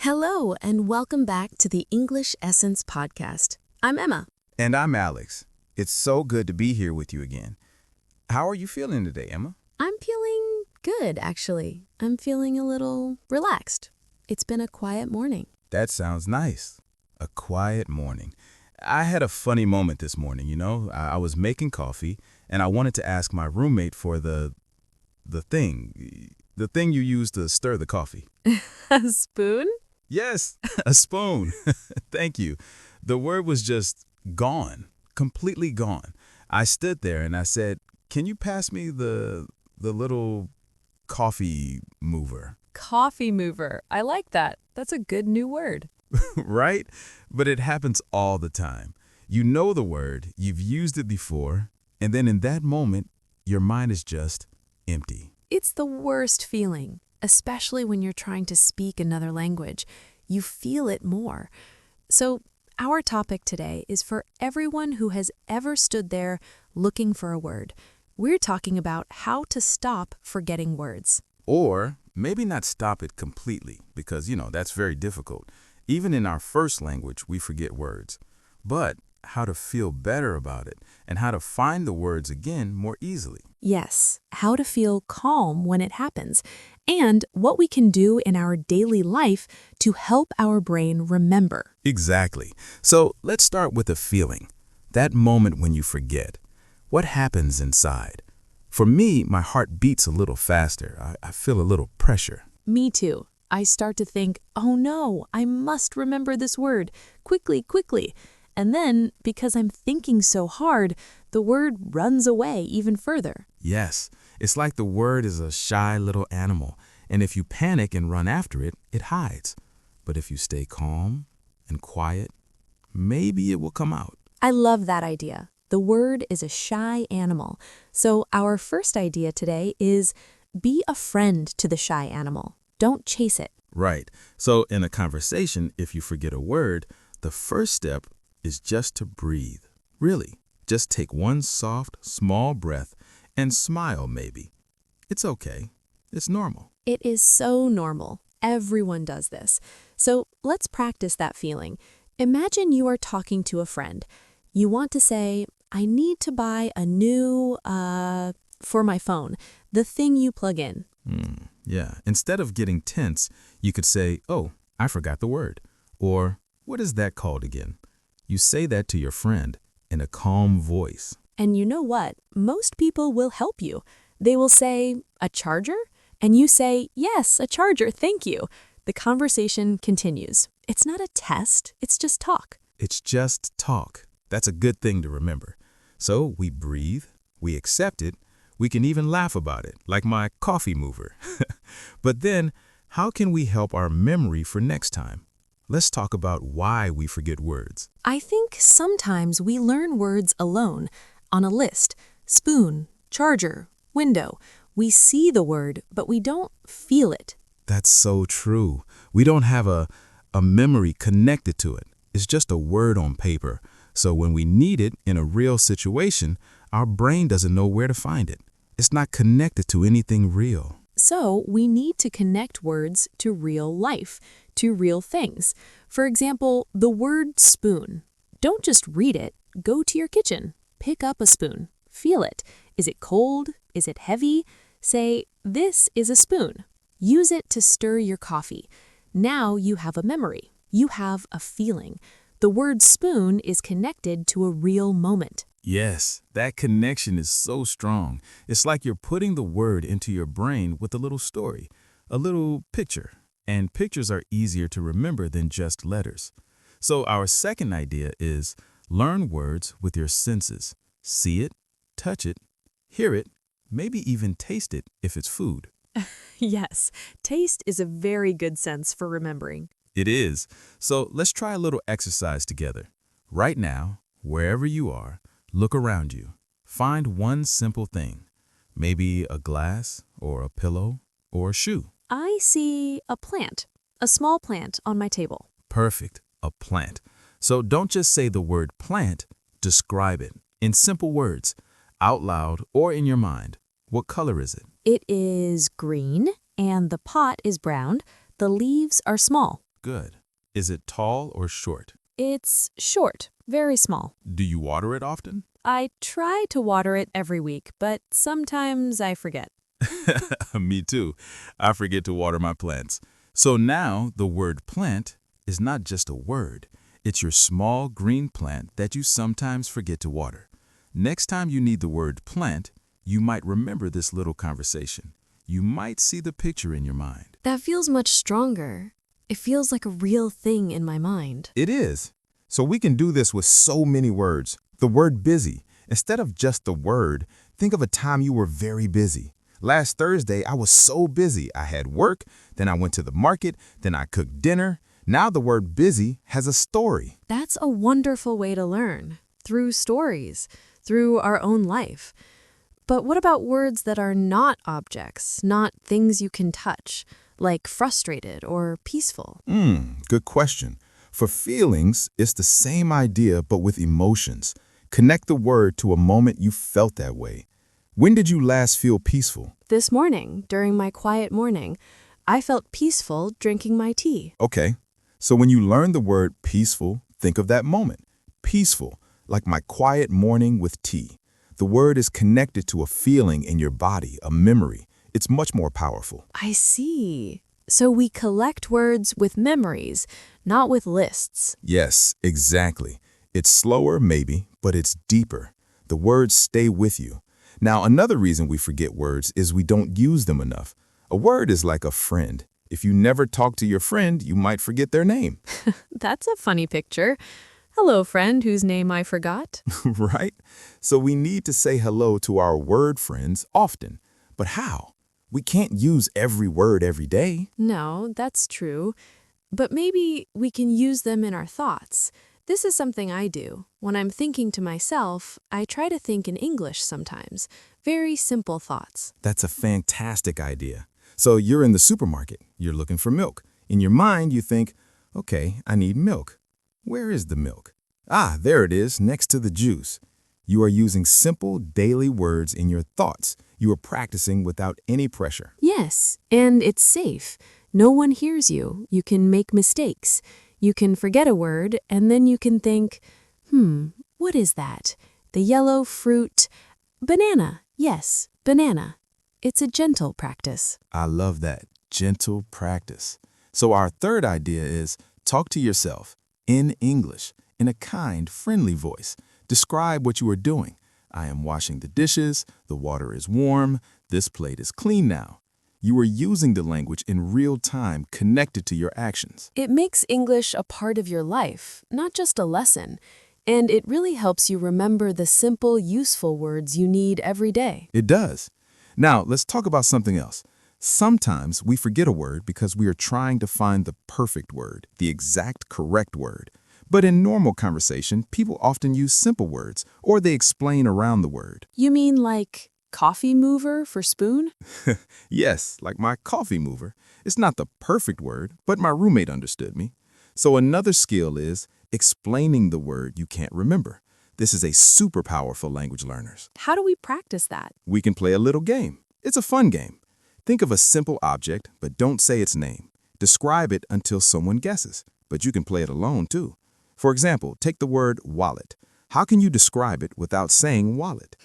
Hello, and welcome back to the English Essence Podcast. I'm Emma. And I'm Alex. It's so good to be here with you again. How are you feeling today, Emma? I'm feeling good, actually. I'm feeling a little relaxed. It's been a quiet morning. That sounds nice. A quiet morning. I had a funny moment this morning, I was making coffee, and I wanted to ask my roommate for the thing you use to stir the coffee. A spoon? Yes, a spoon. Thank you. The word was just gone, completely gone. I stood there and I said, "Can you pass me the little coffee mover?" Coffee mover. I like that. That's a good new word. Right? But it happens all the time. You know the word, you've used it before, and then in that moment, your mind is just empty. It's the worst feeling, especially when you're trying to speak another language. You feel it more. So, our topic today is for everyone who has ever stood there looking for a word. We're talking about how to stop forgetting words. Or maybe not stop it completely, because, that's very difficult. Even in our first language, we forget words. But how to feel better about it and how to find the words again more easily. Yes, how to feel calm when it happens, and what we can do in our daily life to help our brain remember. Exactly. So let's start with a feeling. That moment when you forget. What happens inside? For me, my heart beats a little faster. I feel a little pressure. Me too. I start to think, oh no, I must remember this word. Quickly, quickly. And then, because I'm thinking so hard, the word runs away even further. Yes, it's like the word is a shy little animal, and if you panic and run after it, it hides. But if you stay calm and quiet, maybe it will come out. I love that idea. The word is a shy animal. So our first idea today is be a friend to the shy animal. Don't chase it. Right. So in a conversation, if you forget a word, the first step is just to breathe. Really, just take one soft, small breath and smile maybe. It's okay. It's normal. It is so normal. Everyone does this. So let's practice that feeling. Imagine you are talking to a friend. You want to say, I need to buy a new, for my phone, the thing you plug in. Yeah. Instead of getting tense, you could say, "Oh, I forgot the word." Or, "What is that called again?" You say that to your friend in a calm voice. And you know what? Most people will help you. They will say, a charger? And you say, yes, a charger, thank you. The conversation continues. It's not a test, it's just talk. It's just talk. That's a good thing to remember. So we breathe, we accept it, we can even laugh about it, like my coffee mover. But then, how can we help our memory for next time? Let's talk about why we forget words. I think sometimes we learn words alone, on a list. Spoon, charger, window. We see the word, but we don't feel it. That's so true. We don't have a memory connected to it. It's just a word on paper. So when we need it in a real situation, our brain doesn't know where to find it. It's not connected to anything real. So we need to connect words to real life, to real things. For example, the word spoon. Don't just read it. Go to your kitchen. Pick up a spoon. Feel it. Is it cold? Is it heavy? Say, this is a spoon. Use it to stir your coffee. Now you have a memory. You have a feeling. The word spoon is connected to a real moment. Yes, that connection is so strong. It's like you're putting the word into your brain with a little story, a little picture. And pictures are easier to remember than just letters. So our second idea is learn words with your senses. See it, touch it, hear it, maybe even taste it if it's food. Yes, taste is a very good sense for remembering. It is. So let's try a little exercise together. Right now, wherever you are, look around you. Find one simple thing. Maybe a glass or a pillow or a shoe. I see a plant, a small plant on my table. Perfect, a plant. So don't just say the word plant, describe it in simple words, out loud or in your mind. What color is it? It is green, and the pot is brown. The leaves are small. Good. Is it tall or short? It's short, very small. Do you water it often? I try to water it every week, but sometimes I forget. Me too. I forget to water my plants. So now the word plant is not just a word. It's your small green plant that you sometimes forget to water. Next time you need the word plant, you might remember this little conversation. You might see the picture in your mind. That feels much stronger. It feels like a real thing in my mind. It is. So we can do this with so many words. The word busy. Instead of just the word, think of a time you were very busy. Last Thursday, I was so busy. I had work, then I went to the market, then I cooked dinner. Now the word busy has a story. That's a wonderful way to learn, through stories, through our own life. But what about words that are not objects, not things you can touch, like frustrated or peaceful? Good question. For feelings, it's the same idea but with emotions. Connect the word to a moment you felt that way. When did you last feel peaceful? This morning, during my quiet morning, I felt peaceful drinking my tea. Okay, so when you learn the word peaceful, think of that moment. Peaceful, like my quiet morning with tea. The word is connected to a feeling in your body, a memory. It's much more powerful. I see. So we collect words with memories, not with lists. Yes, exactly. It's slower, maybe, but it's deeper. The words stay with you. Now, another reason we forget words is we don't use them enough. A word is like a friend. If you never talk to your friend, you might forget their name. That's a funny picture. Hello, friend whose name I forgot. Right? So we need to say hello to our word friends often. But how? We can't use every word every day. No, that's true. But maybe we can use them in our thoughts. This is something I do. When I'm thinking to myself, I try to think in English sometimes. Very simple thoughts. That's a fantastic idea. So you're in the supermarket. You're looking for milk. In your mind, you think, okay, I need milk. Where is the milk? Ah, there it is, next to the juice. You are using simple daily words in your thoughts. You are practicing without any pressure. Yes, and it's safe. No one hears you. You can make mistakes. You can forget a word, and then you can think, what is that? The yellow fruit. Banana. Yes, banana. It's a gentle practice. I love that. Gentle practice. So our third idea is talk to yourself in English, in a kind, friendly voice. Describe what you are doing. I am washing the dishes. The water is warm. This plate is clean now. You are using the language in real time, connected to your actions. It makes English a part of your life, not just a lesson. And it really helps you remember the simple, useful words you need every day. It does. Now, let's talk about something else. Sometimes we forget a word because we are trying to find the perfect word, the exact correct word. But in normal conversation, people often use simple words, or they explain around the word. You mean like coffee mover for spoon? Yes, like my coffee mover. It's not the perfect word, but my roommate understood me. So another skill is explaining the word you can't remember. This is a super powerful language learners. How do we practice that? We can play a little game. It's a fun game. Think of a simple object, but don't say its name. Describe it until someone guesses, but you can play it alone too. For example, take the word wallet. How can you describe it without saying wallet?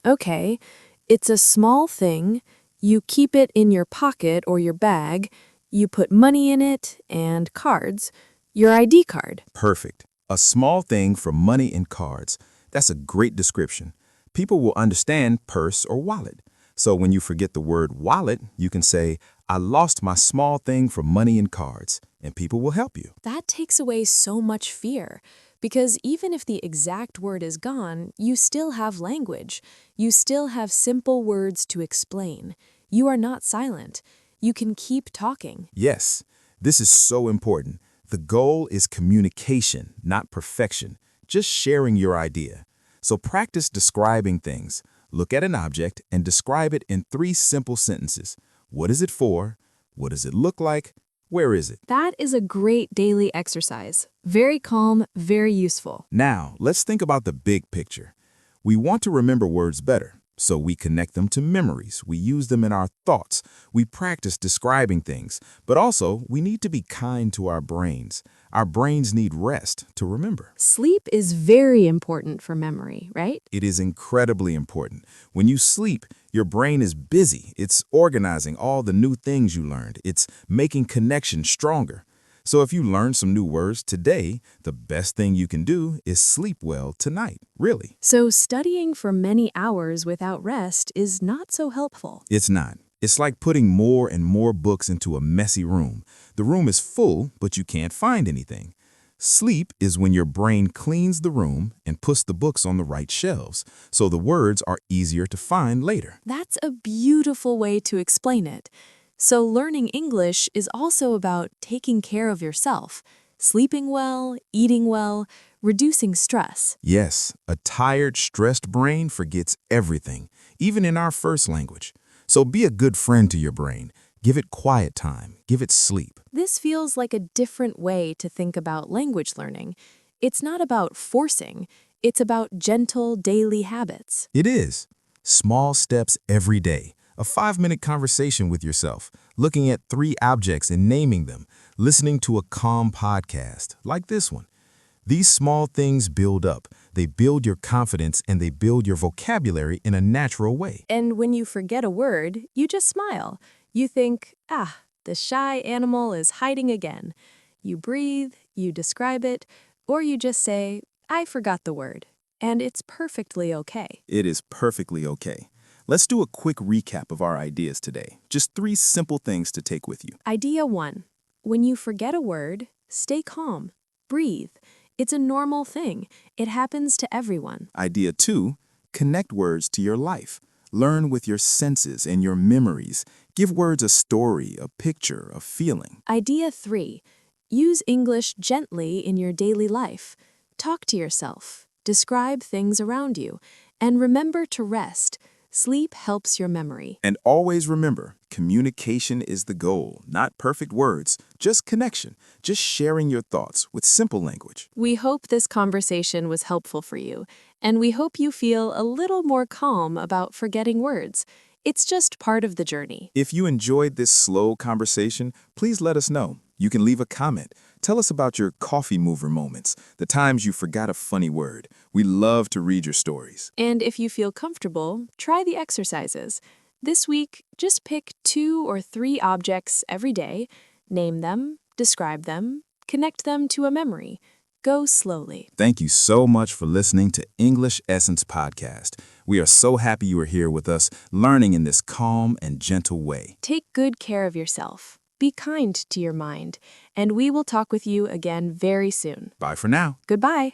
Okay, it's a small thing. You keep it in your pocket or your bag. You put money in it and cards. Your ID card. Perfect. A small thing for money and cards. That's a great description. People will understand purse or wallet. So when you forget the word wallet, you can say, I lost my small thing for money and cards, and people will help you. That takes away so much fear, because even if the exact word is gone, you still have language. You still have simple words to explain. You are not silent. You can keep talking. Yes, this is so important. The goal is communication, not perfection, just sharing your idea. So practice describing things. Look at an object and describe it in 3 simple sentences. What is it for? What does it look like? Where is it? That is a great daily exercise. Very calm, very useful. Now, let's think about the big picture. We want to remember words better. So we connect them to memories. We use them in our thoughts. We practice describing things. But also, we need to be kind to our brains. Our brains need rest to remember. Sleep is very important for memory, right? It is incredibly important. When you sleep, your brain is busy. It's organizing all the new things you learned. It's making connections stronger. So if you learn some new words today, the best thing you can do is sleep well tonight, really. So studying for many hours without rest is not so helpful. It's not. It's like putting more and more books into a messy room. The room is full, but you can't find anything. Sleep is when your brain cleans the room and puts the books on the right shelves, so the words are easier to find later. That's a beautiful way to explain it. So learning English is also about taking care of yourself, sleeping well, eating well, reducing stress. Yes, a tired, stressed brain forgets everything, even in our first language. So be a good friend to your brain. Give it quiet time. Give it sleep. This feels like a different way to think about language learning. It's not about forcing, it's about gentle daily habits. It is. Small steps every day. A 5-minute conversation with yourself, looking at 3 objects and naming them, listening to a calm podcast like this one. These small things build up. They build your confidence and they build your vocabulary in a natural way. And when you forget a word, you just smile. You think, the shy animal is hiding again. You breathe, you describe it, or you just say, I forgot the word. And it's perfectly okay. It is perfectly okay. Let's do a quick recap of our ideas today. Just 3 simple things to take with you. Idea 1. When you forget a word, stay calm. Breathe. It's a normal thing. It happens to everyone. Idea 2, connect words to your life. Learn with your senses and your memories. Give words a story, a picture, a feeling. Idea 3. Use English gently in your daily life. Talk to yourself. Describe things around you. And remember to rest. Sleep helps your memory. And always remember, communication is the goal, not perfect words, just connection, just sharing your thoughts with simple language. We hope this conversation was helpful for you, and we hope you feel a little more calm about forgetting words. It's just part of the journey. If you enjoyed this slow conversation, please let us know. You can leave a comment. Tell us about your coffee mover moments, the times you forgot a funny word. We love to read your stories. And if you feel comfortable, try the exercises. This week, just pick 2 or 3 objects every day, name them, describe them, connect them to a memory. Go slowly. Thank you so much for listening to English Essence Podcast. We are so happy you are here with us, learning in this calm and gentle way. Take good care of yourself. Be kind to your mind, and we will talk with you again very soon. Bye for now. Goodbye.